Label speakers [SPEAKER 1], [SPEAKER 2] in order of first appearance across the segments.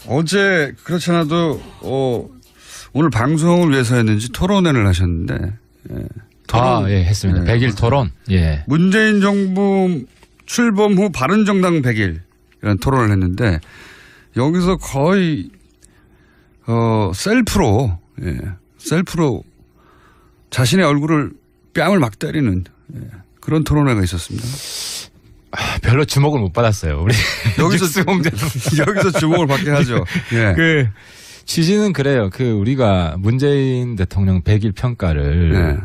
[SPEAKER 1] 어제 그렇지 않아도 오늘 방송을 위해서였는지 토론회를 하셨는데
[SPEAKER 2] 예, 했습니다. 100일 토론. 예.
[SPEAKER 1] 문재인 정부 출범 후 바른정당 100일이라는 토론을 했는데 여기서 거의 셀프로 자신의 얼굴을 뺨을 막 때리는 그런 토론회가 있었습니다.
[SPEAKER 2] 별로 주목을 못 받았어요. 우리
[SPEAKER 1] 여기서 주목을 받게 하죠. 예.
[SPEAKER 2] 그 취지는 그래요. 우리가 문재인 대통령 100일 평가를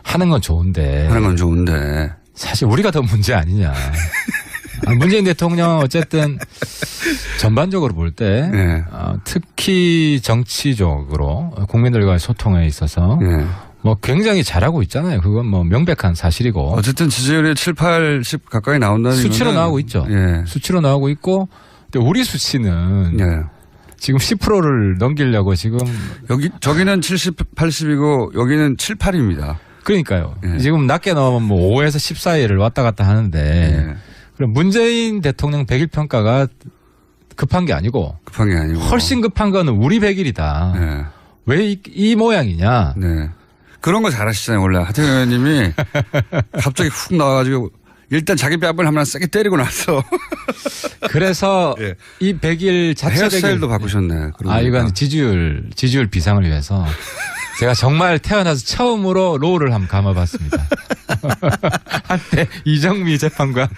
[SPEAKER 2] 하는 건 좋은데 사실 우리가 더 문제 아니냐. 문재인 대통령 어쨌든 전반적으로 볼 때 특히 정치적으로 국민들과의 소통에 있어서 뭐 굉장히 잘하고 있잖아요. 그건 뭐 명백한 사실이고.
[SPEAKER 1] 어쨌든 지지율이 7, 80 가까이 나온다는
[SPEAKER 2] 수치로 나오고 있죠. 수치로 나오고 있고 근데 우리 수치는 지금 10%를 넘기려고 지금
[SPEAKER 1] 저기는 70, 80이고 여기는 7, 8입니다.
[SPEAKER 2] 그러니까요. 지금 낮게 나오면 뭐 5에서 10 사이를 왔다 갔다 하는데 그럼 문재인 대통령 100일 평가가 급한 게 아니고 훨씬 급한 거는 우리 100일이다. 왜 이 모양이냐.
[SPEAKER 1] 그런 거 잘하시잖아요. 원래 하태경 의원님이 갑자기 훅 나와가지고 일단 자기 뺨을 하나 세게 때리고 나서
[SPEAKER 2] 그래서 이 100일 자체적인
[SPEAKER 1] 헤어스타일도 바꾸셨네.
[SPEAKER 2] 이건 지지율 비상을 위해서 제가 정말 태어나서 처음으로 롤을 한번 감아봤습니다. 한때 이정미 재판관.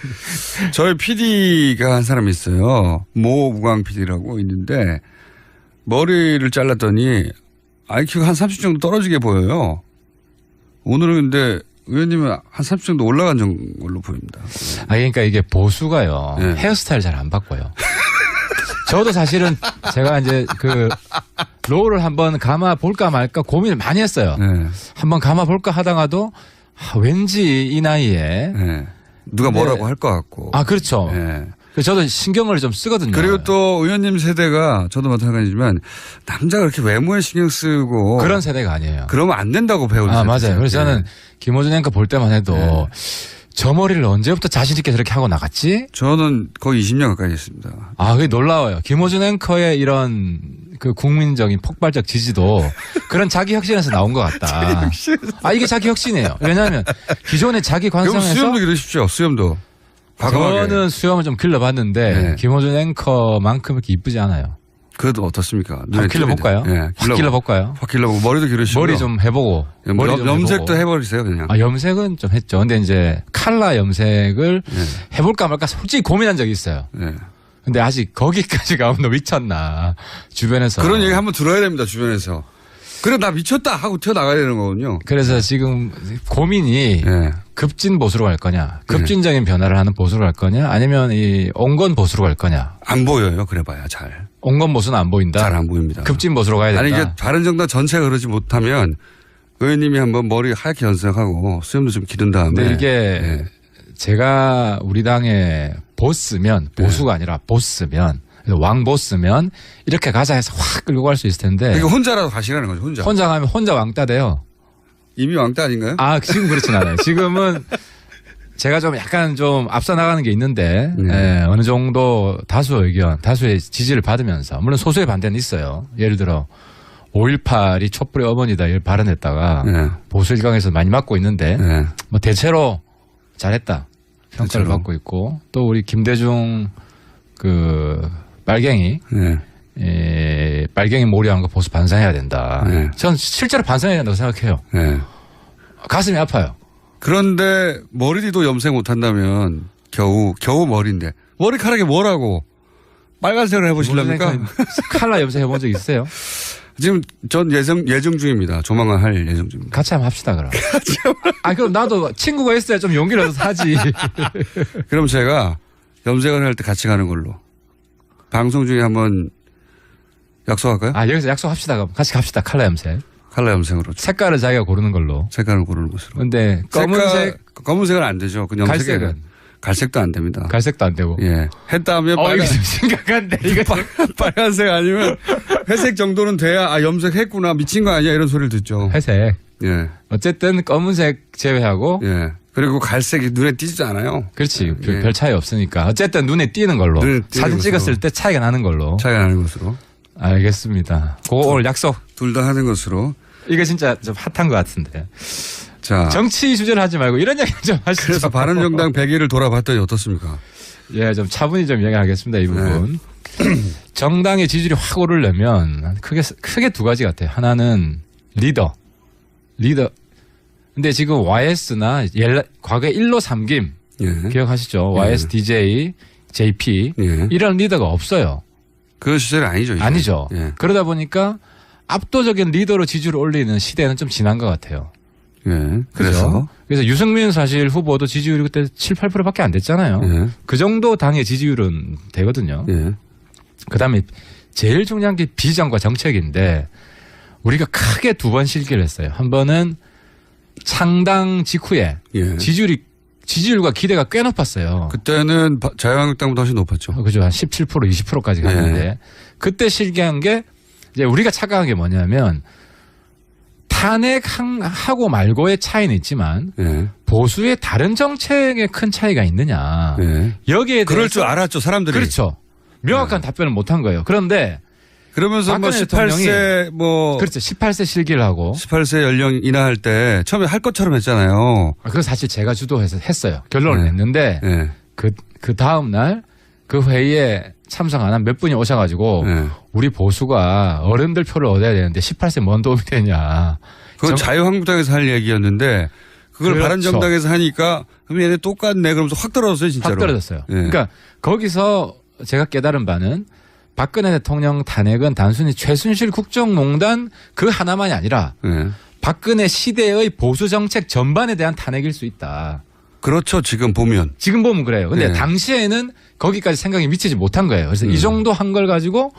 [SPEAKER 1] 저희 PD가 한 사람이 있어요. 모우광 PD라고 있는데 머리를 잘랐더니 IQ가 한 30 정도 떨어지게 보여요. 오늘은 근데 의원님은 한 30 정도 올라간 걸로 보입니다.
[SPEAKER 2] 그러니까 이게 보수가요. 헤어스타일 잘 안 바꿔요. 저도 사실은 제가 이제 롤을 한번 감아 볼까 말까 고민을 많이 했어요. 한번 감아 볼까 하다가도 왠지 이 나이에
[SPEAKER 1] 누가 뭐라고 할 것 같고.
[SPEAKER 2] 그렇죠. 저도 신경을 좀 쓰거든요.
[SPEAKER 1] 그리고 또 의원님 세대가 저도 마찬가지지만 남자가 그렇게 외모에 신경 쓰고
[SPEAKER 2] 그런 세대가 아니에요.
[SPEAKER 1] 그러면 안 된다고 배우는 세대.
[SPEAKER 2] 맞아요. 그래서 저는 김어준 앵커 볼 때만 해도 저 머리를 언제부터 자신 있게 저렇게 하고 나갔지?
[SPEAKER 1] 저는 거의 20년 가까이 했습니다.
[SPEAKER 2] 그게 놀라워요. 김어준 앵커의 이런 국민적인 폭발적 지지도 그런 자기 혁신에서 나온 것 같다. 이게 자기 혁신이에요. 왜냐하면 기존의 자기 관성에서
[SPEAKER 1] 수염도 기르십시오. 수염도.
[SPEAKER 2] 저는 수염을 좀 길러봤는데 김어준 앵커만큼 이렇게 이쁘지 않아요.
[SPEAKER 1] 그래도 어떻습니까?
[SPEAKER 2] 확 길러볼까요? 확 길러볼까요?
[SPEAKER 1] 확 길러보고 머리도 기르시고.
[SPEAKER 2] 머리 좀 해보고.
[SPEAKER 1] 염색도 해버리세요 그냥.
[SPEAKER 2] 염색은 좀 했죠. 근데 이제 칼라 염색을 해볼까 말까 솔직히 고민한 적이 있어요. 근데 아직 거기까지 가면 너 미쳤나 주변에서.
[SPEAKER 1] 그런 얘기 한번 들어야 됩니다 주변에서. 그래 나 미쳤다 하고 튀어나가야 되는 거군요.
[SPEAKER 2] 그래서 지금 고민이 급진 보수로 갈 거냐 급진적인 변화를 하는 보수로 갈 거냐 아니면 이 온건 보수로 갈 거냐.
[SPEAKER 1] 안 보여요. 그래봐야 잘.
[SPEAKER 2] 온건 보수는 안 보인다.
[SPEAKER 1] 잘 안 보입니다.
[SPEAKER 2] 급진 보수로 가야 된다.
[SPEAKER 1] 이게 바른정당 전체가 그러지 못하면 의원님이 한번 머리 하얗게 염색하고 수염도 좀 기른 다음에.
[SPEAKER 2] 근데 이게 제가 우리 당의 보스면 보수가 아니라 보스면 왕보스면 이렇게 가자 해서 확 끌고 갈 수 있을 텐데.
[SPEAKER 1] 그러니까 혼자라도 가시라는 거죠.
[SPEAKER 2] 혼자 가면 혼자 왕따 돼요.
[SPEAKER 1] 이미 왕따 아닌가요?
[SPEAKER 2] 지금 그렇진 않아요. 지금은 제가 좀 약간 좀 앞서 나가는 게 있는데 어느 정도 다수의 지지를 받으면서 물론 소수의 반대는 있어요. 예를 들어 5.18이 촛불의 어머니다 이걸 발언했다가 보수 일각에서 많이 맞고 있는데 뭐 대체로 잘했다 평가를 받고 있고 또 우리 김대중 빨갱이 빨갱이 몰이한 거 보수 반성해야 된다. 전 실제로 반성해야 된다고 생각해요. 가슴이 아파요.
[SPEAKER 1] 그런데 머리도 염색 못한다면 겨우 머리인데 머리카락이 뭐라고 빨간색을 해보시려니까
[SPEAKER 2] 칼라 염색 해본 적 있어요?
[SPEAKER 1] 지금 전 예정 중입니다. 조만간 할 예정 중입니다.
[SPEAKER 2] 같이 한번 합시다 그럼. 그럼 나도 친구가 있어야 좀 용기를 얻어서 하지.
[SPEAKER 1] 그럼 제가 염색을 할 때 같이 가는 걸로. 방송 중에 한번 약속할까요?
[SPEAKER 2] 여기서 약속합시다. 그럼 같이 갑시다. 칼라 염색.
[SPEAKER 1] 칼라 염색으로.
[SPEAKER 2] 색깔을 자기가 고르는 걸로.
[SPEAKER 1] 색깔을 고르는 것으로.
[SPEAKER 2] 근데
[SPEAKER 1] 검은색은 안 되죠. 그
[SPEAKER 2] 갈색은.
[SPEAKER 1] 갈색도 안 됩니다.
[SPEAKER 2] 갈색도 안 되고.
[SPEAKER 1] 했다면
[SPEAKER 2] 이거 좀 심각한데. 이거
[SPEAKER 1] 빨간색 아니면 회색 정도는 돼야 염색했구나 미친 거 아니야 이런 소리를 듣죠.
[SPEAKER 2] 회색. 어쨌든 검은색 제외하고.
[SPEAKER 1] 그리고 갈색이 눈에 띄지도 않아요.
[SPEAKER 2] 그렇지. 별 차이 없으니까. 어쨌든 눈에 띄는 걸로. 사진 찍었을 때 차이가 나는 걸로.
[SPEAKER 1] 차이가 나는 것으로.
[SPEAKER 2] 알겠습니다. 오늘 약속.
[SPEAKER 1] 둘 다 하는 것으로.
[SPEAKER 2] 이게 진짜 좀 핫한 것 같은데.
[SPEAKER 1] 자.
[SPEAKER 2] 정치 주제를 하지 말고 이런 얘기 좀 하시죠.
[SPEAKER 1] 그래서 바른정당 100일을 돌아봤더니 어떻습니까?
[SPEAKER 2] 예, 좀 차분히 좀 이야기하겠습니다. 이 부분. 네. 정당의 지지율이 확 오르려면 크게 두 가지 같아요. 하나는 리더. 근데 지금 YS나 과거에 1로 3김
[SPEAKER 1] 예.
[SPEAKER 2] 기억하시죠? YS, DJ, JP
[SPEAKER 1] 예.
[SPEAKER 2] 이런 리더가 없어요.
[SPEAKER 1] 그 시절이 아니죠. 이제.
[SPEAKER 2] 아니죠.
[SPEAKER 1] 예.
[SPEAKER 2] 그러다 보니까 압도적인 리더로 지지를 올리는 시대는 좀 지난 것 같아요.
[SPEAKER 1] 예. 그래서
[SPEAKER 2] 유승민 사실 후보도 지지율이 그때 7, 8%밖에 안 됐잖아요.
[SPEAKER 1] 예.
[SPEAKER 2] 그 정도 당의 지지율은 되거든요.
[SPEAKER 1] 예.
[SPEAKER 2] 그다음에 제일 중요한 게 비전과 정책인데 우리가 크게 두 번 실기를 했어요. 한 번은 창당 직후에
[SPEAKER 1] 예.
[SPEAKER 2] 지지율과 기대가 꽤 높았어요.
[SPEAKER 1] 그때는 자유한국당보다 훨씬 높았죠.
[SPEAKER 2] 그죠. 한 17%, 20%까지 갔는데
[SPEAKER 1] 예.
[SPEAKER 2] 그때 실기한 게 이제 우리가 착각한 게 뭐냐면 탄핵하고 말고의 차이는 있지만
[SPEAKER 1] 예.
[SPEAKER 2] 보수의 다른 정책에 큰 차이가 있느냐.
[SPEAKER 1] 예.
[SPEAKER 2] 여기에 대해서
[SPEAKER 1] 그럴 줄 알았죠, 사람들이.
[SPEAKER 2] 그렇죠. 명확한 답변을 못한 거예요. 그런데
[SPEAKER 1] 그러면서 뭐 18세 뭐
[SPEAKER 2] 그렇죠. 18세 실기를 하고
[SPEAKER 1] 18세 연령 인하할 때 처음에 할 것처럼 했잖아요.
[SPEAKER 2] 그거 사실 제가 주도해서 했어요. 결론을
[SPEAKER 1] 네.
[SPEAKER 2] 냈는데
[SPEAKER 1] 네.
[SPEAKER 2] 그 다음 날 그 회의에 참석 안 한 몇 분이 오셔가지고
[SPEAKER 1] 네.
[SPEAKER 2] 우리 보수가 어른들 표를 얻어야 되는데 18세 뭔 도움이 되냐.
[SPEAKER 1] 그건 자유한국당에서 할 얘기였는데 그걸
[SPEAKER 2] 그렇죠.
[SPEAKER 1] 바른정당에서 하니까 그럼 얘네 똑같네 그러면서 확 떨어졌어요 진짜로.
[SPEAKER 2] 확 떨어졌어요.
[SPEAKER 1] 네.
[SPEAKER 2] 그러니까 거기서 제가 깨달은 바는 박근혜 대통령 탄핵은 단순히 최순실 국정농단 그 하나만이 아니라
[SPEAKER 1] 네.
[SPEAKER 2] 박근혜 시대의 보수 정책 전반에 대한 탄핵일 수 있다.
[SPEAKER 1] 그렇죠 지금 보면.
[SPEAKER 2] 지금 보면 그래요. 근데
[SPEAKER 1] 네.
[SPEAKER 2] 당시에는 거기까지 생각이 미치지 못한 거예요. 그래서 이 정도 한 걸 가지고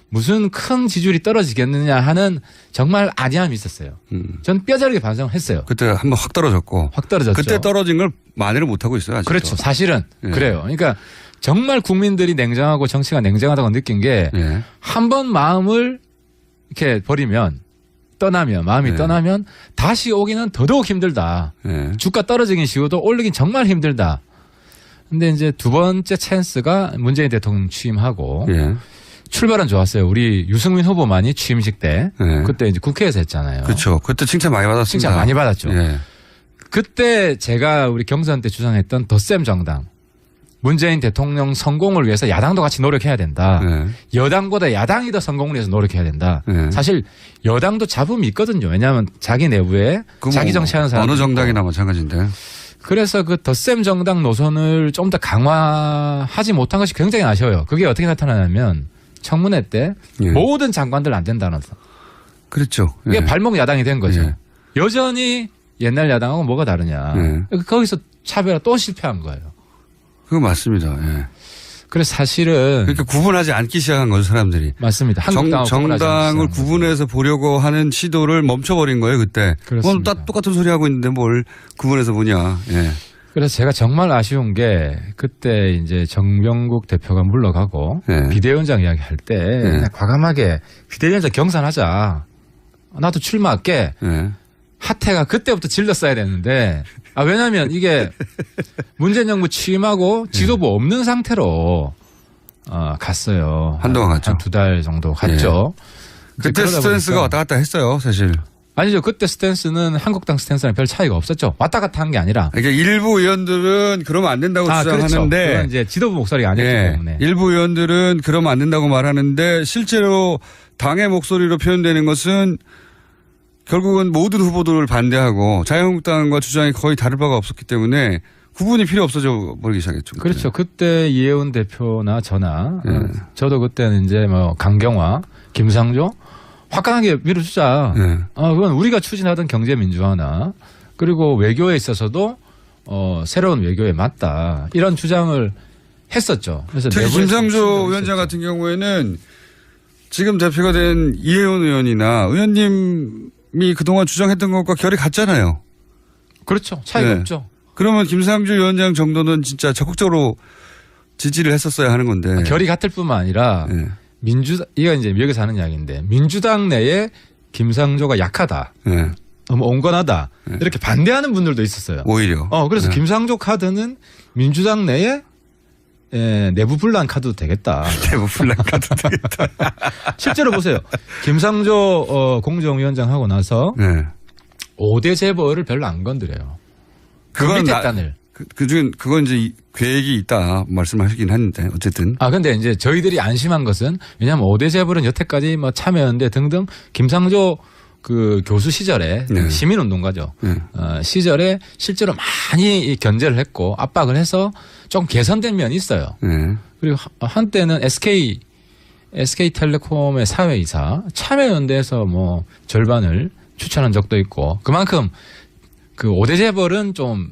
[SPEAKER 2] 무슨 큰 지지율이 떨어지겠느냐 하는 정말 안이함이 있었어요. 전 뼈저리게 반성을 했어요.
[SPEAKER 1] 그때 한번 확 떨어졌고.
[SPEAKER 2] 확 떨어졌죠.
[SPEAKER 1] 그때 떨어진 걸 만회를 못하고 있어요 아직도.
[SPEAKER 2] 그렇죠. 사실은
[SPEAKER 1] 네.
[SPEAKER 2] 그래요. 그러니까 정말 국민들이 냉정하고 정치가 냉정하다고 느낀 게 한 번
[SPEAKER 1] 네.
[SPEAKER 2] 마음을 이렇게 버리면 마음이
[SPEAKER 1] 네.
[SPEAKER 2] 떠나면 다시 오기는 더더욱 힘들다.
[SPEAKER 1] 네.
[SPEAKER 2] 주가 떨어지긴 쉬워도 올리긴 정말 힘들다. 근데 이제 두 번째 찬스가 문재인 대통령 취임하고
[SPEAKER 1] 예.
[SPEAKER 2] 출발은 좋았어요. 우리 유승민 후보만이 취임식 때
[SPEAKER 1] 네.
[SPEAKER 2] 그때 이제 국회에서 했잖아요.
[SPEAKER 1] 그렇죠. 그때 칭찬 많이 받았습니다.
[SPEAKER 2] 칭찬 많이 받았죠.
[SPEAKER 1] 예.
[SPEAKER 2] 그때 제가 우리 경선 때 주장했던 덧셈 정당. 문재인 대통령 성공을 위해서 야당도 같이 노력해야 된다.
[SPEAKER 1] 네.
[SPEAKER 2] 여당보다 야당이 더 성공을 위해서 노력해야 된다.
[SPEAKER 1] 네.
[SPEAKER 2] 사실 여당도 잡음이 있거든요. 왜냐하면 자기 내부에 자기 정치하는 사람
[SPEAKER 1] 어느 정당이나 마찬가지인데.
[SPEAKER 2] 그래서 그 덧셈 정당 노선을 좀 더 강화하지 못한 것이 굉장히 아쉬워요. 그게 어떻게 나타나냐면 청문회 때
[SPEAKER 1] 예.
[SPEAKER 2] 모든 장관들 안 된다는 거.
[SPEAKER 1] 그렇죠.
[SPEAKER 2] 그게
[SPEAKER 1] 예.
[SPEAKER 2] 발목 야당이 된 거죠.
[SPEAKER 1] 예.
[SPEAKER 2] 여전히 옛날 야당하고 뭐가 다르냐.
[SPEAKER 1] 예.
[SPEAKER 2] 거기서 차별화 또 실패한 거예요.
[SPEAKER 1] 그거 맞습니다. 예.
[SPEAKER 2] 그래서 사실은
[SPEAKER 1] 그러니까 구분하지 않기 시작한 거죠, 사람들이.
[SPEAKER 2] 맞습니다. 한국당하고
[SPEAKER 1] 정당을 구분해서 보려고 하는 시도를 멈춰버린 거예요, 그때.
[SPEAKER 2] 그렇습니다.
[SPEAKER 1] 똑같은 소리 하고 있는데 뭘 구분해서 보냐. 예.
[SPEAKER 2] 그래서 제가 정말 아쉬운 게 그때 이제 정병국 대표가 물러가고
[SPEAKER 1] 네.
[SPEAKER 2] 비대위원장 이야기할 때 그냥 과감하게 비대위원장 경선하자. 나도 출마할게.
[SPEAKER 1] 예.
[SPEAKER 2] 하태가 그때부터 질렀어야 되는데 왜냐하면 이게 문재인 정부 취임하고 지도부 없는 상태로 갔어요.
[SPEAKER 1] 한동안 갔죠.
[SPEAKER 2] 한 두 달 정도 갔죠.
[SPEAKER 1] 그때 스탠스가 왔다 갔다 했어요, 사실.
[SPEAKER 2] 아니죠. 그때 스탠스는 한국당 스탠스랑 별 차이가 없었죠. 왔다 갔다 한 게 아니라.
[SPEAKER 1] 그러니까 일부 의원들은 그러면 안 된다고 주장하는데.
[SPEAKER 2] 그렇죠. 그건 이제 지도부 목소리가 아니었기 때문에.
[SPEAKER 1] 일부 의원들은 그러면 안 된다고 말하는데 실제로 당의 목소리로 표현되는 것은 결국은 모든 후보들을 반대하고 자유한국당과 주장이 거의 다를 바가 없었기 때문에 구분이 필요 없어져 버리기 시작했죠. 그때.
[SPEAKER 2] 그렇죠. 그때 이혜훈 대표나 저나 저도 그때는 이제 뭐 강경화, 김상조 화끈하게 밀어주자. 그건 우리가 추진하던 경제민주화나 그리고 외교에 있어서도 새로운 외교에 맞다. 이런 주장을 했었죠. 그래서
[SPEAKER 1] 특히 김상조 위원장 같은 경우에는 지금 대표가 된 이혜훈 의원이나 의원님이 그동안 주장했던 것과 결이 같잖아요.
[SPEAKER 2] 그렇죠. 차이가 없죠.
[SPEAKER 1] 그러면 김상조 위원장 정도는 진짜 적극적으로 지지를 했었어야 하는 건데.
[SPEAKER 2] 결이 같을 뿐만 아니라 이거 이제 여기서 하는 이야기인데 민주당 내에 김상조가 약하다. 너무 온건하다.
[SPEAKER 1] 네.
[SPEAKER 2] 이렇게 반대하는 분들도 있었어요.
[SPEAKER 1] 오히려.
[SPEAKER 2] 그래서
[SPEAKER 1] 네.
[SPEAKER 2] 김상조 카드는 민주당 내에 내부 분란 카드도 되겠다.
[SPEAKER 1] 내부 분란 카드 되겠다.
[SPEAKER 2] 실제로 보세요. 김상조 공정위원장 하고 나서
[SPEAKER 1] 네.
[SPEAKER 2] 5대 재벌을 별로 안 건드려요.
[SPEAKER 1] 그건
[SPEAKER 2] 밑에 단을.
[SPEAKER 1] 그중에 그건 이제 계획이 있다 말씀하시긴 했는데 어쨌든.
[SPEAKER 2] 근데 이제 저희들이 안심한 것은 왜냐하면 5대 재벌은 여태까지 뭐 참여연대 등등 김상조 그 교수 시절에
[SPEAKER 1] 네.
[SPEAKER 2] 시민운동가죠.
[SPEAKER 1] 네.
[SPEAKER 2] 시절에 실제로 많이 견제를 했고 압박을 해서 좀 개선된 면이 있어요.
[SPEAKER 1] 네.
[SPEAKER 2] 그리고 한때는 SK텔레콤의 사회이사 참여연대에서 뭐 절반을 추천한 적도 있고 그만큼 그 5대 재벌은 좀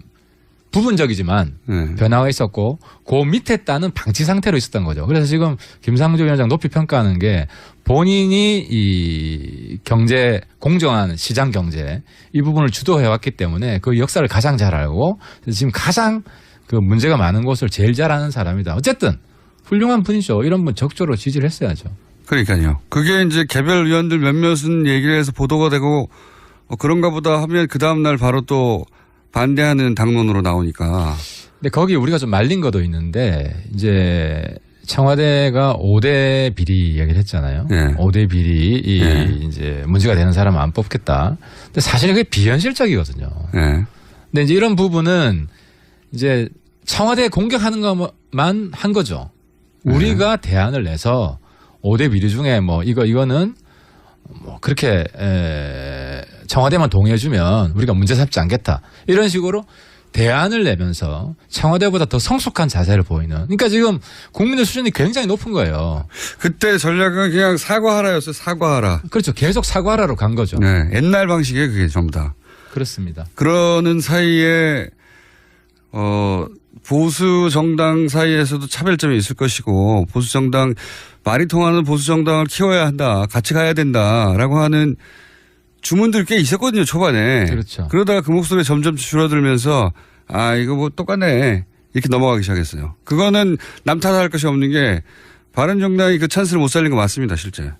[SPEAKER 2] 부분적이지만
[SPEAKER 1] 네.
[SPEAKER 2] 변화가 있었고 그 밑에 따는 방치 상태로 있었던 거죠. 그래서 지금 김상조 위원장 높이 평가하는 게 본인이 이 경제 공정한 시장 경제 이 부분을 주도해 왔기 때문에 그 역사를 가장 잘 알고 지금 가장 그 문제가 많은 곳을 제일 잘 아는 사람이다. 어쨌든 훌륭한 분이죠. 이런 분 적극적으로 지지를 했어야죠.
[SPEAKER 1] 그러니까요. 그게 이제 개별 의원들 몇몇은 얘기를 해서 보도가 되고 그런가 보다 하면 그 다음날 바로 또 반대하는 당론으로 나오니까.
[SPEAKER 2] 근데 거기 우리가 좀 말린 것도 있는데 이제 청와대가 5대 비리 얘기를 했잖아요.
[SPEAKER 1] 네.
[SPEAKER 2] 5대 비리
[SPEAKER 1] 네.
[SPEAKER 2] 이제 문제가 되는 사람은 안 뽑겠다. 근데 사실 그게 비현실적이거든요.
[SPEAKER 1] 네.
[SPEAKER 2] 근데 이제 이런 부분은 이제 청와대 공격하는 것만 한 거죠. 우리가 대안을 내서 5대 비리 중에 뭐 이거는 뭐 그렇게 청와대만 동의해주면 우리가 문제 삼지 않겠다. 이런 식으로 대안을 내면서 청와대보다 더 성숙한 자세를 보이는. 그러니까 지금 국민의 수준이 굉장히 높은 거예요.
[SPEAKER 1] 그때 전략은 그냥 사과하라였어요. 사과하라.
[SPEAKER 2] 그렇죠. 계속 사과하라로 간 거죠.
[SPEAKER 1] 네. 옛날 방식이에요. 그게 전부 다.
[SPEAKER 2] 그렇습니다.
[SPEAKER 1] 그러는 사이에 보수 정당 사이에서도 차별점이 있을 것이고 보수 정당 말이 통하는 보수 정당을 키워야 한다. 같이 가야 된다라고 하는 주문들 꽤 있었거든요. 초반에.
[SPEAKER 2] 그렇죠.
[SPEAKER 1] 그러다가 그 목소리 점점 줄어들면서 이거 뭐 똑같네. 이렇게 넘어가기 시작했어요. 그거는 남 탓할 것이 없는 게 바른정당이 그 찬스를 못 살린 거 맞습니다. 실제.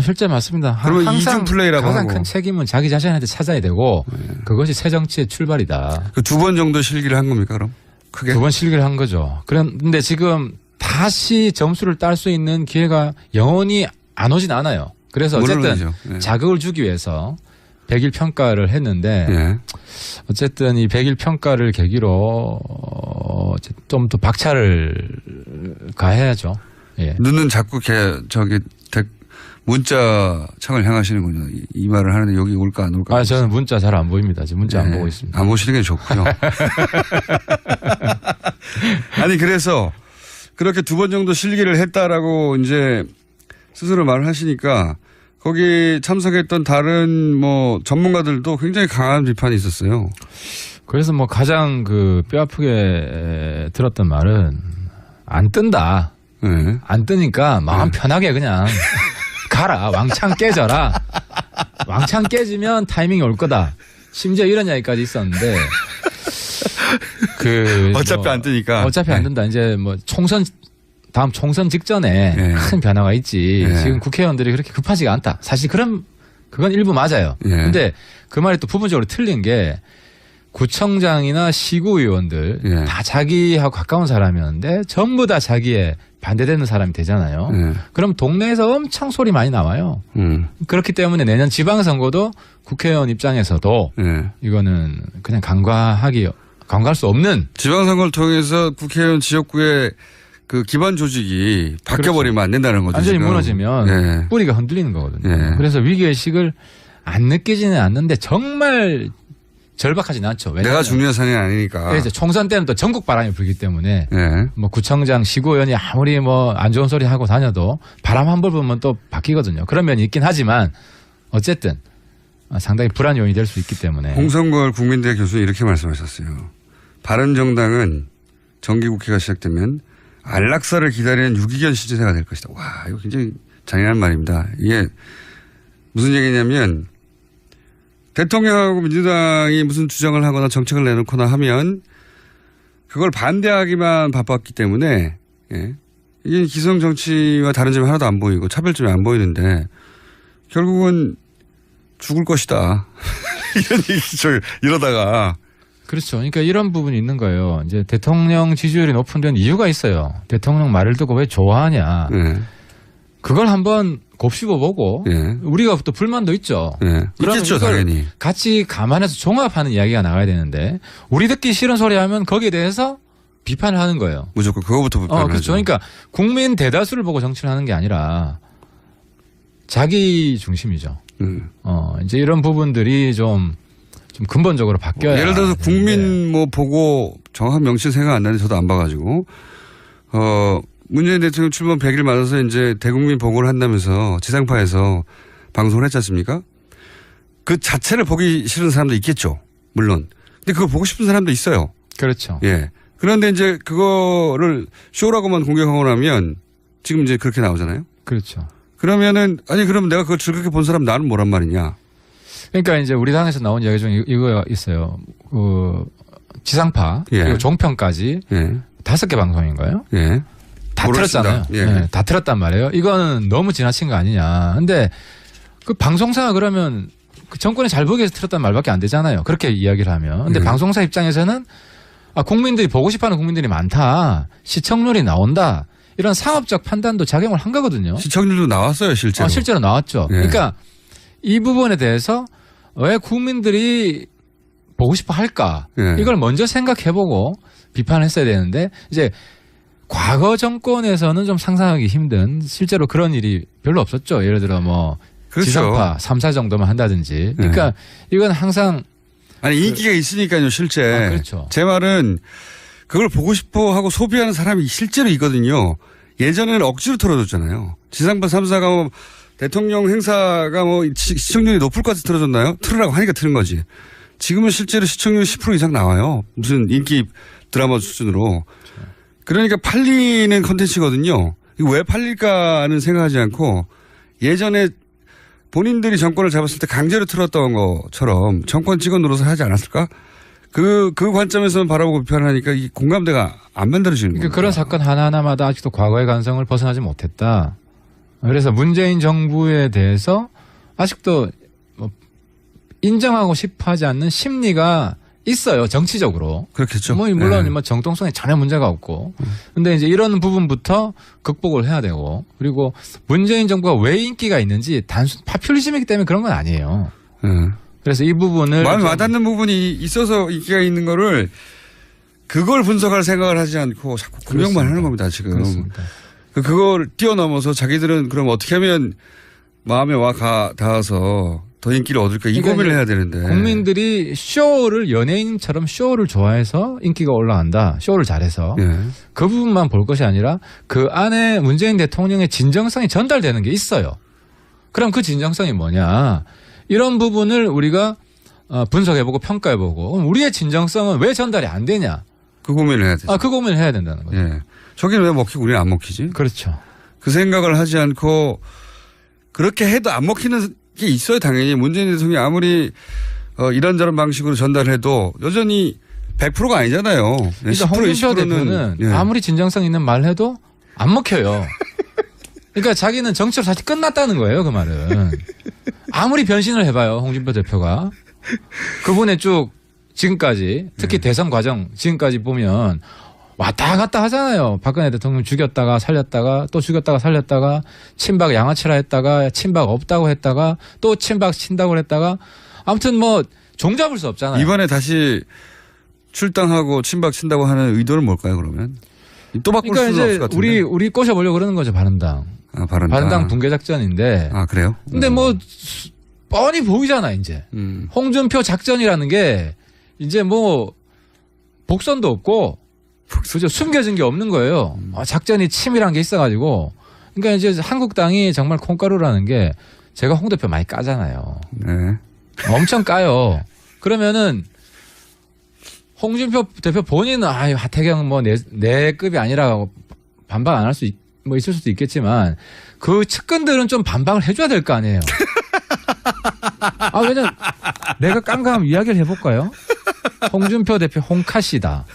[SPEAKER 2] 실제 맞습니다.
[SPEAKER 1] 그러면
[SPEAKER 2] 항상
[SPEAKER 1] 이중 플레이라고
[SPEAKER 2] 가장
[SPEAKER 1] 하고.
[SPEAKER 2] 큰 책임은 자기 자신한테 찾아야 되고 그것이 새 정치의 출발이다.
[SPEAKER 1] 그 두 번 정도 실기를 한 겁니까 그럼? 크게?
[SPEAKER 2] 2번 실기를 한 거죠. 그런데 지금 다시 점수를 딸 수 있는 기회가 영원히 안 오진 않아요. 그래서 어쨌든
[SPEAKER 1] 물론이죠. 네.
[SPEAKER 2] 자극을 주기 위해서 100일 평가를 했는데
[SPEAKER 1] 예.
[SPEAKER 2] 어쨌든 이 100일 평가를 계기로 좀 더 박차를 가해야죠. 예.
[SPEAKER 1] 눈은 자꾸 문자 창을 향하시는군요. 이 말을 하는데 여기 올까 안 올까.
[SPEAKER 2] 저는 문자 잘 안 보입니다. 지금 문자 안 보고 있습니다.
[SPEAKER 1] 안 보시는 게 좋고요. 아니 그래서 그렇게 2번 정도 실기를 했다라고 이제 스스로 말을 하시니까 거기 참석했던 다른 뭐 전문가들도 굉장히 강한 비판이 있었어요.
[SPEAKER 2] 그래서 뭐 가장 그 뼈아프게 들었던 말은 안 뜬다.
[SPEAKER 1] 네.
[SPEAKER 2] 안 뜨니까 마음 편하게 그냥 가라. 왕창 깨져라. 왕창 깨지면 타이밍이 올 거다. 심지어 이런 이야기까지 있었는데
[SPEAKER 1] 어차피 안 뜨니까.
[SPEAKER 2] 어차피 안 뜬다. 이제 뭐 다음 총선 직전에
[SPEAKER 1] 네.
[SPEAKER 2] 큰 변화가 있지.
[SPEAKER 1] 네.
[SPEAKER 2] 지금 국회의원들이 그렇게 급하지가 않다. 사실 그건 일부 맞아요.
[SPEAKER 1] 네.
[SPEAKER 2] 근데 그 말이 또 부분적으로 틀린 게 구청장이나 시구의원들
[SPEAKER 1] 네.
[SPEAKER 2] 다 자기하고 가까운 사람이었는데 전부 다 자기에 반대되는 사람이 되잖아요.
[SPEAKER 1] 네.
[SPEAKER 2] 그럼 동네에서 엄청 소리 많이 나와요. 그렇기 때문에 내년 지방선거도 국회의원 입장에서도
[SPEAKER 1] 네.
[SPEAKER 2] 이거는 그냥 간과할 수 없는
[SPEAKER 1] 지방선거를 통해서 국회의원 지역구의 그 기반 조직이 바뀌어버리면 안 된다는 거죠.
[SPEAKER 2] 완전히
[SPEAKER 1] 지금.
[SPEAKER 2] 무너지면
[SPEAKER 1] 네.
[SPEAKER 2] 뿌리가 흔들리는 거거든요.
[SPEAKER 1] 네.
[SPEAKER 2] 그래서 위기의식을 안 느끼지는 않는데 정말 절박하지는 않죠.
[SPEAKER 1] 내가 중요한 사안이 아니니까.
[SPEAKER 2] 그래서 총선 때는 또 전국 바람이 불기 때문에
[SPEAKER 1] 네.
[SPEAKER 2] 뭐 구청장, 시구의원이 아무리 뭐 안 좋은 소리 하고 다녀도 바람 한 번 불면 또 바뀌거든요. 그런 면이 있긴 하지만 어쨌든 상당히 불안 요인이 될 수 있기 때문에.
[SPEAKER 1] 홍성걸 국민대 교수는 이렇게 말씀하셨어요. 바른정당은 정기국회가 시작되면 안락사를 기다리는 유기견 시제세가 될 것이다. 와, 이거 굉장히 잔인한 말입니다. 이게 무슨 얘기냐면 대통령하고 민주당이 무슨 주장을 하거나 정책을 내놓거나 하면 그걸 반대하기만 바빴기 때문에 이게 기성 정치와 다른 점이 하나도 안 보이고 차별점이 안 보이는데 결국은 죽을 것이다. 이런 얘기죠. 이러다가.
[SPEAKER 2] 그렇죠. 그러니까 이런 부분이 있는 거예요. 이제 대통령 지지율이 높은 데는 이유가 있어요. 대통령 말을 듣고 왜 좋아하냐.
[SPEAKER 1] 네.
[SPEAKER 2] 그걸 한번 곱씹어보고
[SPEAKER 1] 네.
[SPEAKER 2] 우리가 또 불만도 있죠.
[SPEAKER 1] 네. 있겠죠, 당연히.
[SPEAKER 2] 같이 감안해서 종합하는 이야기가 나와야 되는데 우리 듣기 싫은 소리 하면 거기에 대해서 비판을 하는 거예요.
[SPEAKER 1] 무조건 그거부터 비판을
[SPEAKER 2] 그렇죠.
[SPEAKER 1] 하죠.
[SPEAKER 2] 그러니까 국민 대다수를 보고 정치를 하는 게 아니라 자기 중심이죠. 이제 이런 부분들이 좀 근본적으로 바뀌어야.
[SPEAKER 1] 예를 들어서 국민 뭐 보고 정확한 명칭 생각 안 나는데 저도 안 봐가지고 문재인 대통령 출범 100일 맞아서 이제 대국민 보고를 한다면서 지상파에서 방송을 했지 않습니까? 그 자체를 보기 싫은 사람도 있겠죠. 물론. 근데 그거 보고 싶은 사람도 있어요.
[SPEAKER 2] 그렇죠.
[SPEAKER 1] 예. 그런데 이제 그거를 쇼라고만 공격하고 나면 지금 이제 그렇게 나오잖아요.
[SPEAKER 2] 그렇죠.
[SPEAKER 1] 그러면은 아니 그럼 내가 그걸 즐겁게 본 사람 나는 뭐란 말이냐.
[SPEAKER 2] 그러니까 이제 우리 당에서 나온 이야기 중에 이거 있어요. 지상파 그리고 종편까지 5개 방송인가요?
[SPEAKER 1] 예.
[SPEAKER 2] 다 틀었잖아요.
[SPEAKER 1] 예.
[SPEAKER 2] 네, 다 틀었단 말이에요. 이거는 너무 지나친 거 아니냐. 근데 그 방송사가 그러면 그 정권이 잘 보기 위해서 틀었단 말밖에 안 되잖아요. 그렇게 이야기를 하면. 근데 방송사 입장에서는 국민들이 보고 싶어하는 국민들이 많다. 시청률이 나온다. 이런 상업적 판단도 작용을 한 거거든요.
[SPEAKER 1] 시청률도 나왔어요, 실제로.
[SPEAKER 2] 실제로 나왔죠.
[SPEAKER 1] 예.
[SPEAKER 2] 그러니까 이 부분에 대해서 왜 국민들이 보고 싶어 할까?
[SPEAKER 1] 예.
[SPEAKER 2] 이걸 먼저 생각해보고 비판을 했어야 되는데 이제 과거 정권에서는 좀 상상하기 힘든 실제로 그런 일이 별로 없었죠. 예를 들어 뭐
[SPEAKER 1] 그렇죠.
[SPEAKER 2] 지상파 3사 정도만 한다든지. 그러니까 이건 항상
[SPEAKER 1] 아니 인기가 있으니까요, 실제.
[SPEAKER 2] 그렇죠.
[SPEAKER 1] 제 말은 그걸 보고 싶어 하고 소비하는 사람이 실제로 있거든요. 예전에는 억지로 틀어줬잖아요. 지상파 3사가 뭐 대통령 행사가 뭐 시청률이 높을 것 같아서 틀어줬나요? 틀으라고 하니까 틀은 거지. 지금은 실제로 시청률 10% 이상 나와요. 무슨 인기 드라마 수준으로. 그러니까 팔리는 컨텐츠거든요. 이거 왜 팔릴까는 생각하지 않고 예전에 본인들이 정권을 잡았을 때 강제로 틀었던 것처럼 정권 찍어 눌러서 하지 않았을까? 그 관점에서 바라보고 비판하니까 이 공감대가 안 만들어지는 거예요.
[SPEAKER 2] 그러니까 그런 사건 하나하나마다 아직도 과거의 간성을 벗어나지 못했다. 그래서 문재인 정부에 대해서 아직도 뭐 인정하고 싶어 하지 않는 심리가 있어요. 정치적으로.
[SPEAKER 1] 그렇겠죠.
[SPEAKER 2] 뭐 물론 뭐 정통성에 전혀 문제가 없고. 근데 이제 이런 부분부터 극복을 해야 되고. 그리고 문재인 정부가 왜 인기가 있는지 단순 파퓰리즘이기 때문에 그런 건 아니에요. 그래서 이 부분을
[SPEAKER 1] 마음에 와닿는 부분이 있어서 인기가 있는 거를 그걸 분석할 생각을 하지 않고 자꾸 공격만 하는 겁니다, 지금.
[SPEAKER 2] 그렇습니다.
[SPEAKER 1] 그걸 뛰어넘어서 자기들은 그럼 어떻게 하면 마음에 닿아서 더 인기를 얻을까 이 고민을 해야 되는데.
[SPEAKER 2] 국민들이 쇼를 연예인처럼 쇼를 좋아해서 인기가 올라간다. 쇼를 잘해서. 그 부분만 볼 것이 아니라 그 안에 문재인 대통령의 진정성이 전달되는 게 있어요. 그럼 그 진정성이 뭐냐. 이런 부분을 우리가 분석해보고 평가해보고 그럼 우리의 진정성은 왜 전달이 안 되냐.
[SPEAKER 1] 그 고민을 해야 되죠.
[SPEAKER 2] 그 고민을 해야 된다는 거죠.
[SPEAKER 1] 예. 저기는 왜 먹히고 우리는 안 먹히지?
[SPEAKER 2] 그렇죠.
[SPEAKER 1] 그 생각을 하지 않고 그렇게 해도 안 먹히는 게 있어요. 당연히 문재인 대통령이 아무리 이런저런 방식으로 전달해도 여전히 100%가 아니잖아요.
[SPEAKER 2] 그러니까 홍준표 대표는 아무리 진정성 있는 말 해도 안 먹혀요. 그러니까 자기는 정치로 사실 끝났다는 거예요. 그 말은. 아무리 변신을 해봐요. 홍준표 대표가. 그분의 쭉 지금까지 특히 대선 과정 지금까지 보면 왔다 갔다 하잖아요. 박근혜 대통령 죽였다가 살렸다가 또 죽였다가 살렸다가 친박 양아치라 했다가 친박 없다고 했다가 또 친박 친다고 했다가 아무튼 뭐 종잡을 수 없잖아요.
[SPEAKER 1] 이번에 다시 출당하고 친박 친다고 하는 의도는 뭘까요, 그러면? 또 바꿀
[SPEAKER 2] 그러니까
[SPEAKER 1] 수는 없을 것 같은데.
[SPEAKER 2] 우리 꼬셔보려고 그러는 거죠, 바른당. 바른당 붕괴 작전인데.
[SPEAKER 1] 그래요?
[SPEAKER 2] 근데 뭐 뻔히 보이잖아, 이제. 홍준표 작전이라는 게 이제 뭐 복선도 없고 그죠? 숨겨진 게 없는 거예요. 작전이 치밀한 게 있어가지고. 그러니까 이제 한국당이 정말 콩가루라는 게 제가 홍 대표 많이 까잖아요.
[SPEAKER 1] 네.
[SPEAKER 2] 엄청 까요. 그러면은 홍준표 대표 본인은 하태경 뭐 내 급이 아니라 반박 안 할 수 뭐 있을 수도 있겠지만 그 측근들은 좀 반박을 해줘야 될 거 아니에요. 왜냐면 내가 깜깜 이야기를 해볼까요? 홍준표 대표 홍카시다.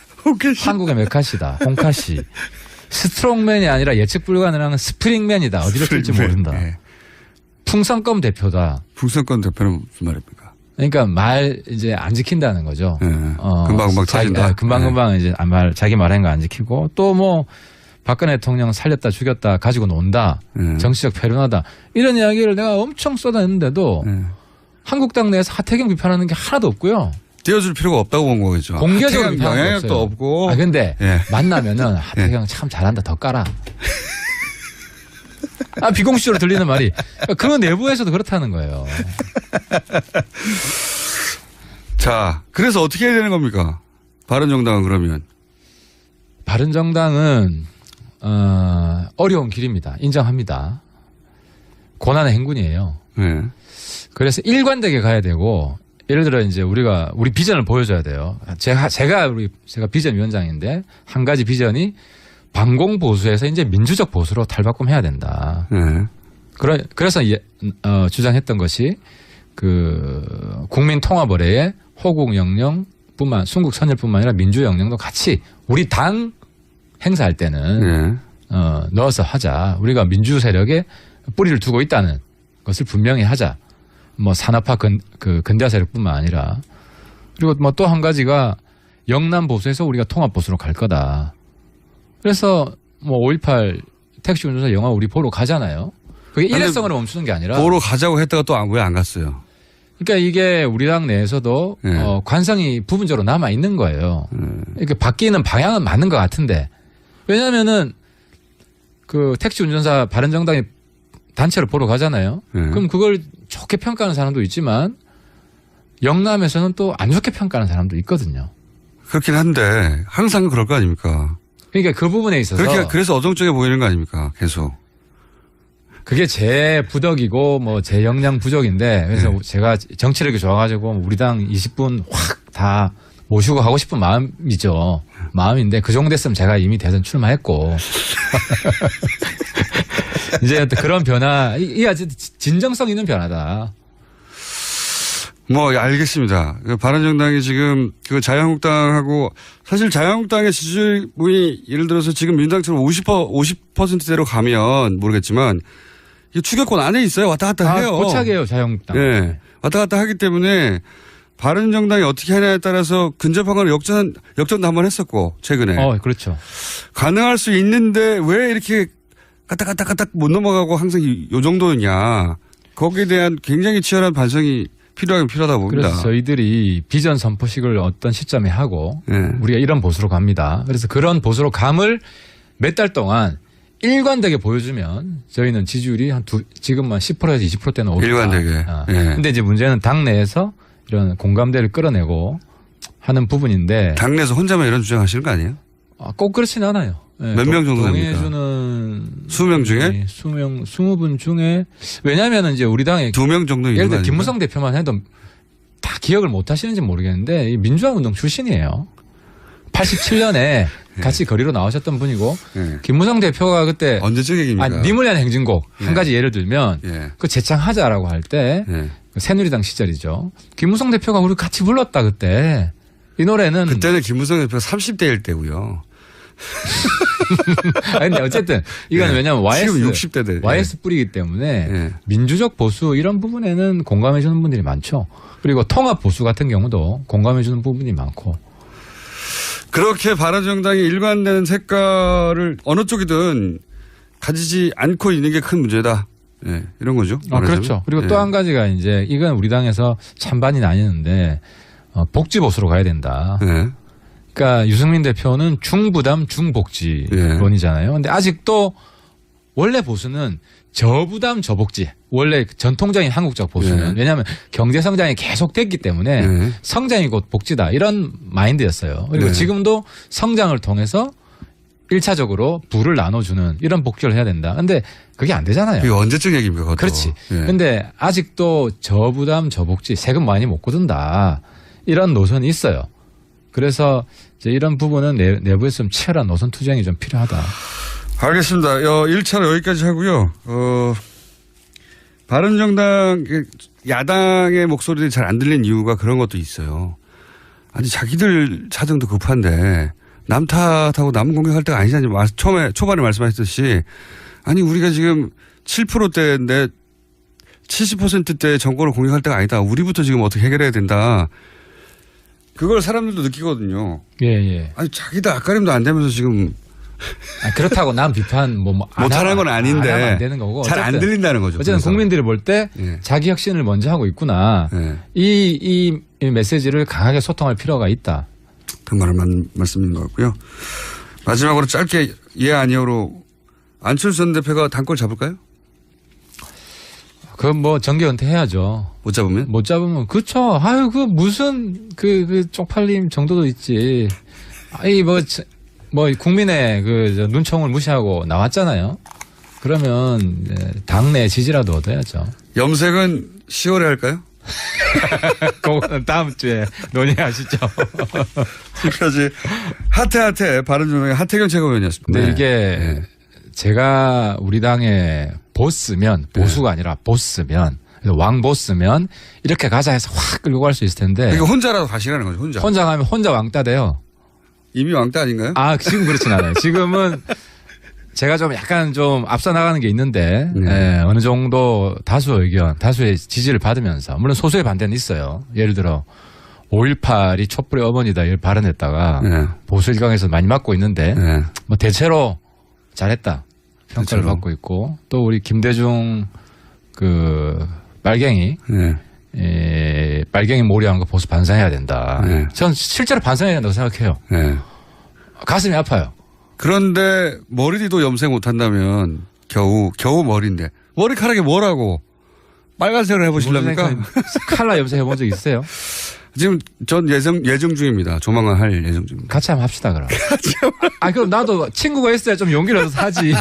[SPEAKER 2] 한국의 메카시다. 홍카시. 스트롱맨이 아니라 예측 불가능한 스프링맨이다. 어디로 튈지 모른다. 네. 풍선껌 대표다.
[SPEAKER 1] 풍선껌 대표는 무슨 말입니까?
[SPEAKER 2] 그러니까 말 이제 안 지킨다는 거죠.
[SPEAKER 1] 네. 금방금방 터진다.
[SPEAKER 2] 금방금방 이제 자기 말한 거 안 지키고 또 뭐 박근혜 대통령 살렸다 죽였다 가지고 논다. 정치적 패륜하다. 이런 이야기를 내가 엄청 쏟아냈는데도 한국당 내에서 하태경 비판하는 게 하나도 없고요.
[SPEAKER 1] 띄워줄 필요가 없다고 본 거죠.
[SPEAKER 2] 공개적으로
[SPEAKER 1] 영향력도 없고.
[SPEAKER 2] 근데 만나면은 하태경 참 잘한다 더 까라. 비공식적으로 들리는 말이 그 내부에서도 그렇다는 거예요.
[SPEAKER 1] 자, 그래서 어떻게 해야 되는 겁니까? 바른정당은 그러면.
[SPEAKER 2] 바른정당은 어려운 길입니다. 인정합니다. 고난의 행군이에요.
[SPEAKER 1] 네.
[SPEAKER 2] 그래서 일관되게 가야 되고 예를 들어 이제 우리 비전을 보여줘야 돼요. 제가 비전위원장인데 한 가지 비전이 반공 보수에서 이제 민주적 보수로 탈바꿈해야 된다. 그래서 주장했던 것이 그 국민 통합의례에 호국 영령뿐만 순국 선열뿐만 아니라 민주 영령도 같이 우리 당 행사할 때는 넣어서 하자. 우리가 민주 세력에 뿌리를 두고 있다는 것을 분명히 하자. 뭐 산업화 근대화 세력뿐만 아니라 그리고 뭐 또 한 가지가 영남 보수에서 우리가 통합 보수로 갈 거다. 그래서 뭐 5.18 택시 운전사 영화 우리 보러 가잖아요. 그게 일회성으로 멈추는 게 아니라
[SPEAKER 1] 보러 가자고 했다가 또 왜 안 갔어요?
[SPEAKER 2] 그러니까 이게 우리 당 내에서도 관성이 부분적으로 남아 있는 거예요. 이렇게 바뀌는 방향은 맞는 것 같은데 왜냐하면은 그 택시 운전사 바른정당이 단체를 보러 가잖아요. 그럼 그걸 좋게 평가하는 사람도 있지만 영남에서는 또 안 좋게 평가하는 사람도 있거든요.
[SPEAKER 1] 그렇긴 한데 항상 그럴 거 아닙니까?
[SPEAKER 2] 그러니까 그 부분에 있어서
[SPEAKER 1] 그래서 어정쩡해 보이는 거 아닙니까? 계속.
[SPEAKER 2] 그게 제 부덕이고 뭐 제 역량 부족인데 그래서 제가 정치력이 좋아가지고 우리 당 20분 확 다 모시고 하고 싶은 마음이죠. 마음인데 그 정도 됐으면 제가 이미 대선 출마했고 이제 그런 변화 이 아주 진정성 있는 변화다.
[SPEAKER 1] 뭐 알겠습니다. 바른정당이 지금 그 자유한국당하고 사실 자유한국당의 지지율이 예를 들어서 지금 민주당처럼 50%대로 가면 모르겠지만 이게 추격권 안에 있어요. 왔다 갔다 해요.
[SPEAKER 2] 고착이에요 자유한국당.
[SPEAKER 1] 네, 왔다 갔다 하기 때문에 바른정당이 어떻게 하냐에 따라서 근접한 걸 역전도 한번 했었고 최근에.
[SPEAKER 2] 그렇죠.
[SPEAKER 1] 가능할 수 있는데 왜 이렇게 까딱까딱까딱 못 넘어가고 항상 요 정도냐. 거기에 대한 굉장히 치열한 반성이 필요하다 봅니다.
[SPEAKER 2] 그래서 저희들이 비전 선포식을 어떤 시점에 하고 우리가 이런 보수로 갑니다. 그래서 그런 보수로 감을 몇 달 동안 일관되게 보여주면 저희는 지지율이 지금만 10%에서 20%대는 오겠다.
[SPEAKER 1] 일관되게.
[SPEAKER 2] 근데 이제 문제는 당내에서 이런 공감대를 끌어내고 하는 부분인데.
[SPEAKER 1] 당내에서 혼자만 이런 주장하시는 거 아니에요?
[SPEAKER 2] 꼭 그렇진 않아요.
[SPEAKER 1] 몇 명 정도 됩니까?
[SPEAKER 2] 동의해주는
[SPEAKER 1] 20명 중에?
[SPEAKER 2] 20분 중에 왜냐하면 이제 우리 당에
[SPEAKER 1] 2명 정도 있는
[SPEAKER 2] 예를
[SPEAKER 1] 거
[SPEAKER 2] 들어
[SPEAKER 1] 아닙니까?
[SPEAKER 2] 김무성 대표만 해도 다 기억을 못 하시는지 모르겠는데 민주화 운동 출신이에요. 87년에 같이 거리로 나오셨던 분이고 김무성 대표가 그때
[SPEAKER 1] 언제적 얘기입니까?
[SPEAKER 2] 님을 위한 행진곡 한 가지 예를 들면 그 재창하자라고 할 때 새누리당 시절이죠. 김무성 대표가 우리 같이 불렀다 그때. 이 노래는
[SPEAKER 1] 그때는 김무성 대표가 30대일 때고요.
[SPEAKER 2] 근데 어쨌든 이건 왜냐하면
[SPEAKER 1] 지금 60대들.
[SPEAKER 2] YS 뿌리기 때문에 민주적 보수 이런 부분에는 공감해 주는 분들이 많죠. 그리고 통합 보수 같은 경우도 공감해 주는 부분이 많고.
[SPEAKER 1] 그렇게 바른정당이 일관되는 색깔을 어느 쪽이든 가지지 않고 있는 게 큰 문제다. 이런 거죠.
[SPEAKER 2] 그렇죠. 그리고 또 한 가지가 이제 이건 우리 당에서 찬반이 나뉘는데 복지 보수로 가야 된다. 그러니까 유승민 대표는 중부담 중복지론이잖아요. 근데 아직도 원래 보수는 저부담 저복지. 원래 전통적인 한국적 보수는 왜냐하면 경제 성장이 계속됐기 때문에 성장이 곧 복지다. 이런 마인드였어요. 그리고 지금도 성장을 통해서 1차적으로 부를 나눠주는 이런 복지를 해야 된다. 근데 그게 안 되잖아요.
[SPEAKER 1] 이게 언제적 얘기입니까? 그것도.
[SPEAKER 2] 그렇지. 근데 아직도 저부담 저복지 세금 많이 못 거둔다. 이런 노선이 있어요. 그래서 이제 이런 부분은 내부에서 좀 치열한 노선 투쟁이 좀 필요하다.
[SPEAKER 1] 알겠습니다. 1차로 여기까지 하고요. 바른정당 야당의 목소리들이 잘 안 들린 이유가 그런 것도 있어요. 아니 자기들 사정도 급한데 남 탓하고 남 공격할 때가 아니잖아요. 초반에 말씀하셨듯이 아니 우리가 지금 7%대인데 70%대 정권을 공격할 때가 아니다. 우리부터 지금 어떻게 해결해야 된다. 그걸 사람들도 느끼거든요.
[SPEAKER 2] 예.
[SPEAKER 1] 아니 자기도 앞가림도 안 되면서 지금
[SPEAKER 2] 그렇다고 남 비판
[SPEAKER 1] 못하는 건 아닌데
[SPEAKER 2] 안 되는 거고
[SPEAKER 1] 잘 안 들린다는 거죠.
[SPEAKER 2] 어쨌든
[SPEAKER 1] 그래서.
[SPEAKER 2] 국민들이 볼 때
[SPEAKER 1] 예.
[SPEAKER 2] 자기 혁신을 먼저 하고 있구나.
[SPEAKER 1] 예.
[SPEAKER 2] 이 메시지를 강하게 소통할 필요가 있다.
[SPEAKER 1] 그 말은 맞는 말씀인 것 같고요. 마지막으로 짧게 예 아니요로 안철수 전 대표가 당권 잡을까요?
[SPEAKER 2] 그건 뭐 정계 은퇴해야죠.
[SPEAKER 1] 못 잡으면?
[SPEAKER 2] 못 잡으면 그쵸. 아유 그 무슨 그 쪽팔림 정도도 있지. 아이 뭐 국민의 그 눈총을 무시하고 나왔잖아요. 그러면 당내 지지라도 얻어야죠.
[SPEAKER 1] 염색은 10월에 할까요?
[SPEAKER 2] 그거는 다음 주에 논의하시죠.
[SPEAKER 1] 지금까지 하태 바른정당의 하태경 최고위원이었습니다.
[SPEAKER 2] 근데 이게 제가 우리 당의 보스면 보수가 아니라 보스면 왕 보스면 이렇게 가자 해서 확 끌고 갈 수 있을 텐데.
[SPEAKER 1] 이거 혼자라도 가시라는 거죠. 혼자
[SPEAKER 2] 가면 혼자 왕따 돼요.
[SPEAKER 1] 이미 왕따 아닌가요?
[SPEAKER 2] 아 지금 그렇진 않아요. 지금은 제가 좀 약간 좀 앞서 나가는 게 있는데 어느 정도 다수의 지지를 받으면서 물론 소수의 반대는 있어요. 예를 들어 5.18이 촛불의 어머니다 이걸 발언했다가 보수 일각에서 많이 맞고 있는데 뭐 대체로 잘했다 평가를 받고 있고 또 우리 김대중 그 빨갱이 빨갱이 몰이하는 거 보수 반성해야 된다. 전 실제로 반성해야 된다고 생각해요. 가슴이 아파요.
[SPEAKER 1] 그런데 머리도 염색 못한다면 겨우 머리인데 머리카락이 뭐라고 빨간색을 해보시려니까
[SPEAKER 2] 칼라 염색 해본 적 있어요?
[SPEAKER 1] 지금 전 예정 중입니다. 조만간 할 예정 중입니다.
[SPEAKER 2] 같이 한번 합시다 그럼. 그럼 나도 친구가 있어야 좀 용기를 얻어서 하지.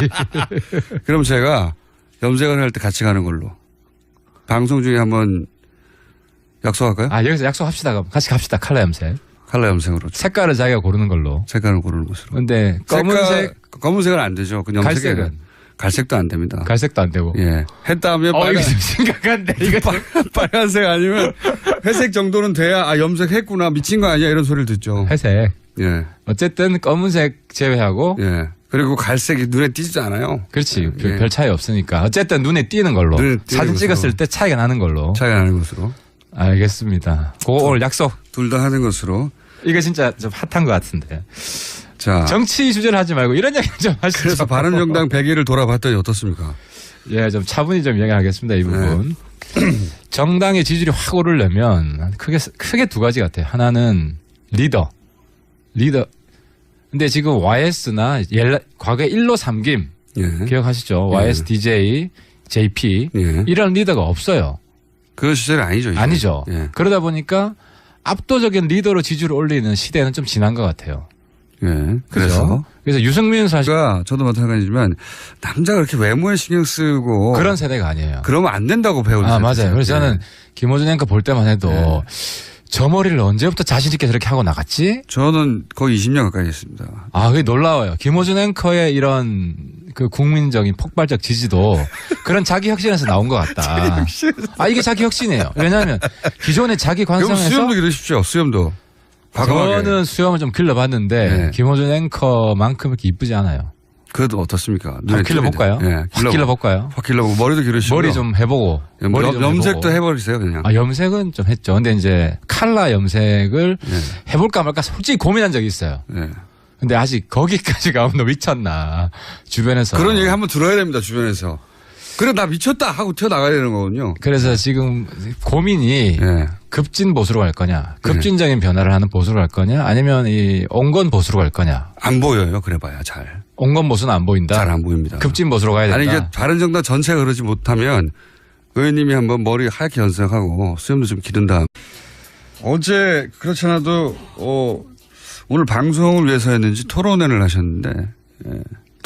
[SPEAKER 1] 그럼 제가 염색을 할 때 같이 가는 걸로. 방송 중에 한번 약속할까요?
[SPEAKER 2] 여기서 약속합시다. 그럼 같이 갑시다. 칼라 염색.
[SPEAKER 1] 칼라 염색으로.
[SPEAKER 2] 색깔을 자기가 고르는 걸로.
[SPEAKER 1] 색깔을 고르는 것으로.
[SPEAKER 2] 근데
[SPEAKER 1] 검은색은 안 되죠. 그
[SPEAKER 2] 갈색은.
[SPEAKER 1] 갈색도 안 됩니다.
[SPEAKER 2] 갈색도 안 되고.
[SPEAKER 1] 예. 했다면
[SPEAKER 2] 이거 좀 심각한데. 이거
[SPEAKER 1] 빨간색 아니면 회색 정도는 돼야 염색했구나 미친 거 아니야 이런 소리를 듣죠.
[SPEAKER 2] 회색.
[SPEAKER 1] 예.
[SPEAKER 2] 어쨌든 검은색 제외하고.
[SPEAKER 1] 예. 그리고 갈색이 눈에 띄지 않아요.
[SPEAKER 2] 그렇지. 별 차이 없으니까. 어쨌든 눈에 띄는 걸로. 사진 찍었을 때 차이가 나는 걸로.
[SPEAKER 1] 차이가 나는 것으로.
[SPEAKER 2] 알겠습니다. 그거 오늘 약속.
[SPEAKER 1] 둘 다 하는 것으로.
[SPEAKER 2] 이거 진짜 좀 핫한 것 같은데.
[SPEAKER 1] 자.
[SPEAKER 2] 정치 주제를 하지 말고 이런 얘기 좀 하시죠.
[SPEAKER 1] 그래서 바른정당 100일을 돌아봤더니 어떻습니까?
[SPEAKER 2] 예, 좀 차분히 좀 이야기하겠습니다. 이 부분. 정당의 지지율이 확 오르려면 크게 두 가지 같아요. 하나는 리더. 근데 지금 YS나 과거에 1로 3김 기억하시죠? YS, DJ, JP 이런 리더가 없어요.
[SPEAKER 1] 그 시절이 아니죠. 이제.
[SPEAKER 2] 아니죠. 그러다 보니까 압도적인 리더로 지지를 올리는 시대는 좀 지난 것 같아요. 그래서 유승민
[SPEAKER 1] 사실가 저도 마찬가지지만 남자가 그렇게 외모에 신경 쓰고
[SPEAKER 2] 그런 세대가 아니에요.
[SPEAKER 1] 그러면 안 된다고 배우는
[SPEAKER 2] 맞아요. 그래서 저는 김어준 앵커 볼 때만 해도 저 머리를 언제부터 자신 있게 저렇게 하고 나갔지?
[SPEAKER 1] 저는 거의 20년 가까이 했습니다.
[SPEAKER 2] 그게 놀라워요. 김어준 앵커의 이런 그 국민적인 폭발적 지지도 그런 자기 혁신에서 나온 것 같다. 이게 자기 혁신이에요. 왜냐하면 기존의 자기 관성에서
[SPEAKER 1] 수염도 기르십시오. 수염도.
[SPEAKER 2] 과감하게. 저는 수염을 좀 길러봤는데 김어준 앵커만큼 이렇게 이쁘지 않아요.
[SPEAKER 1] 그래도 어떻습니까?
[SPEAKER 2] 확 길러볼까요? 확 길러볼까요?
[SPEAKER 1] 확 길러보고 머리도 기르시고.
[SPEAKER 2] 머리 좀 해보고.
[SPEAKER 1] 염색도 해버리세요 그냥.
[SPEAKER 2] 염색은 좀 했죠. 근데 이제 칼라 염색을 해볼까 말까 솔직히 고민한 적이 있어요. 근데 아직 거기까지 가면 너 미쳤나. 주변에서.
[SPEAKER 1] 그런 얘기 한번 들어야 됩니다. 주변에서. 그래 나 미쳤다 하고 튀어나가야 되는 거군요.
[SPEAKER 2] 그래서 지금 고민이 급진 보수로 갈 거냐. 급진적인 변화를 하는 보수로 갈 거냐. 아니면 이 온건 보수로 갈 거냐.
[SPEAKER 1] 안 보여요. 그래봐야 잘.
[SPEAKER 2] 온건 보수는 안 보인다.
[SPEAKER 1] 잘 안 보입니다.
[SPEAKER 2] 급진 보수로 가야 된다.
[SPEAKER 1] 이게 바른정당 전체가 그러지 못하면 의원님이 한번 머리 하얗게 연색하고 수염도 좀 기른 다음. 어제 그렇지 않아도 오늘 방송을 위해서였는지 토론회를 하셨는데.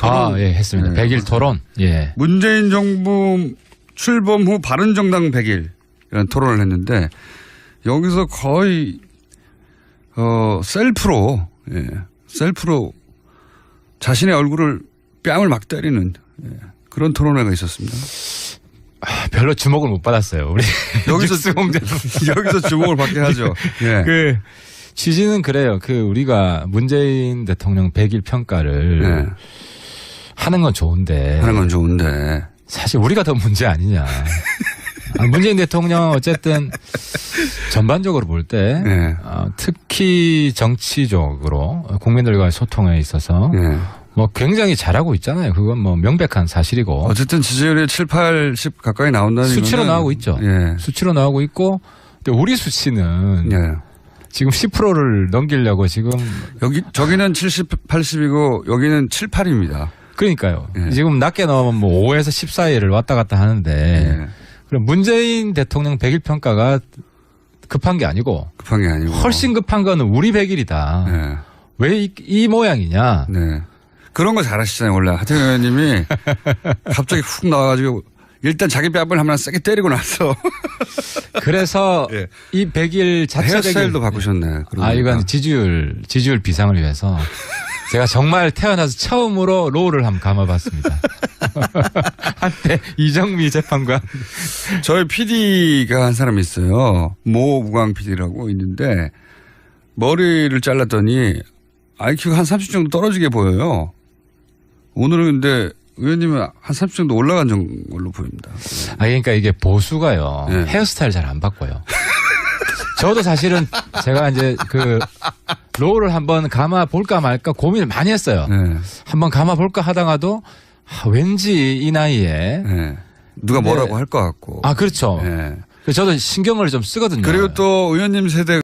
[SPEAKER 2] 했습니다. 100일 토론.
[SPEAKER 1] 문재인 정부 출범 후 바른정당 100일 이런 토론을 했는데 여기서 거의 셀프로 자신의 얼굴을 뺨을 막 때리는 그런 토론회가 있었습니다.
[SPEAKER 2] 별로 주목을 못 받았어요. 우리
[SPEAKER 1] 여기서 주목을 받게 하죠.
[SPEAKER 2] 그 취지는 그래요. 우리가 문재인 대통령 100일 평가를 하는 건 좋은데
[SPEAKER 1] 사실 우리가
[SPEAKER 2] 더 문제 아니냐. 문재인 대통령 어쨌든 전반적으로 볼 때
[SPEAKER 1] 네.
[SPEAKER 2] 특히 정치적으로 국민들과의 소통에 있어서
[SPEAKER 1] 네.
[SPEAKER 2] 뭐 굉장히 잘하고 있잖아요. 그건 뭐 명백한 사실이고.
[SPEAKER 1] 어쨌든 지지율이 7, 80 가까이 나온다는
[SPEAKER 2] 수치로
[SPEAKER 1] 이거는
[SPEAKER 2] 나오고 있죠.
[SPEAKER 1] 예.
[SPEAKER 2] 수치로 나오고 있고 근데 우리 수치는
[SPEAKER 1] 예.
[SPEAKER 2] 지금 10%를 넘기려고 지금
[SPEAKER 1] 저기는 70, 80이고 여기는 7, 8입니다.
[SPEAKER 2] 그러니까요.
[SPEAKER 1] 예.
[SPEAKER 2] 지금 낮게 나오면 뭐 5에서 10 사이를 왔다 갔다 하는데
[SPEAKER 1] 예.
[SPEAKER 2] 그럼 문재인 대통령 100일 평가가 급한 게 아니고
[SPEAKER 1] 급한 게 아니고
[SPEAKER 2] 훨씬 급한 거는 우리 100일이다.
[SPEAKER 1] 예.
[SPEAKER 2] 왜 이 모양이냐.
[SPEAKER 1] 네. 그런 거 잘하시잖아요. 원래 하태경 의원님이 갑자기 훅 나와가지고 일단 자기 뺨을 하나 세게 때리고 나서
[SPEAKER 2] 그래서
[SPEAKER 1] 예.
[SPEAKER 2] 이 100일 자체적인
[SPEAKER 1] 헤어스타일도 바꾸셨네.
[SPEAKER 2] 이건 지지율 비상을 위해서 제가 정말 태어나서 처음으로 롤을 한번 감아봤습니다. 한때 이정미 재판관.
[SPEAKER 1] 저희 PD가 한 사람이 있어요. 모 우광 PD라고 있는데 머리를 잘랐더니 IQ가 한 30 정도 떨어지게 보여요. 오늘은 근데 의원님은 한 30 정도 올라간 걸로 보입니다.
[SPEAKER 2] 그러니까 이게 보수가요.
[SPEAKER 1] 네.
[SPEAKER 2] 헤어스타일 잘 안 바꿔요. 저도 사실은 제가 이제 그 롤을 한번 감아 볼까 말까 고민을 많이 했어요.
[SPEAKER 1] 네.
[SPEAKER 2] 한번 감아 볼까 하다가도 왠지 이 나이에
[SPEAKER 1] 네. 누가 뭐라고 할 것 같고.
[SPEAKER 2] 그렇죠.
[SPEAKER 1] 네.
[SPEAKER 2] 저도 신경을 좀 쓰거든요.
[SPEAKER 1] 그리고 또 의원님 세대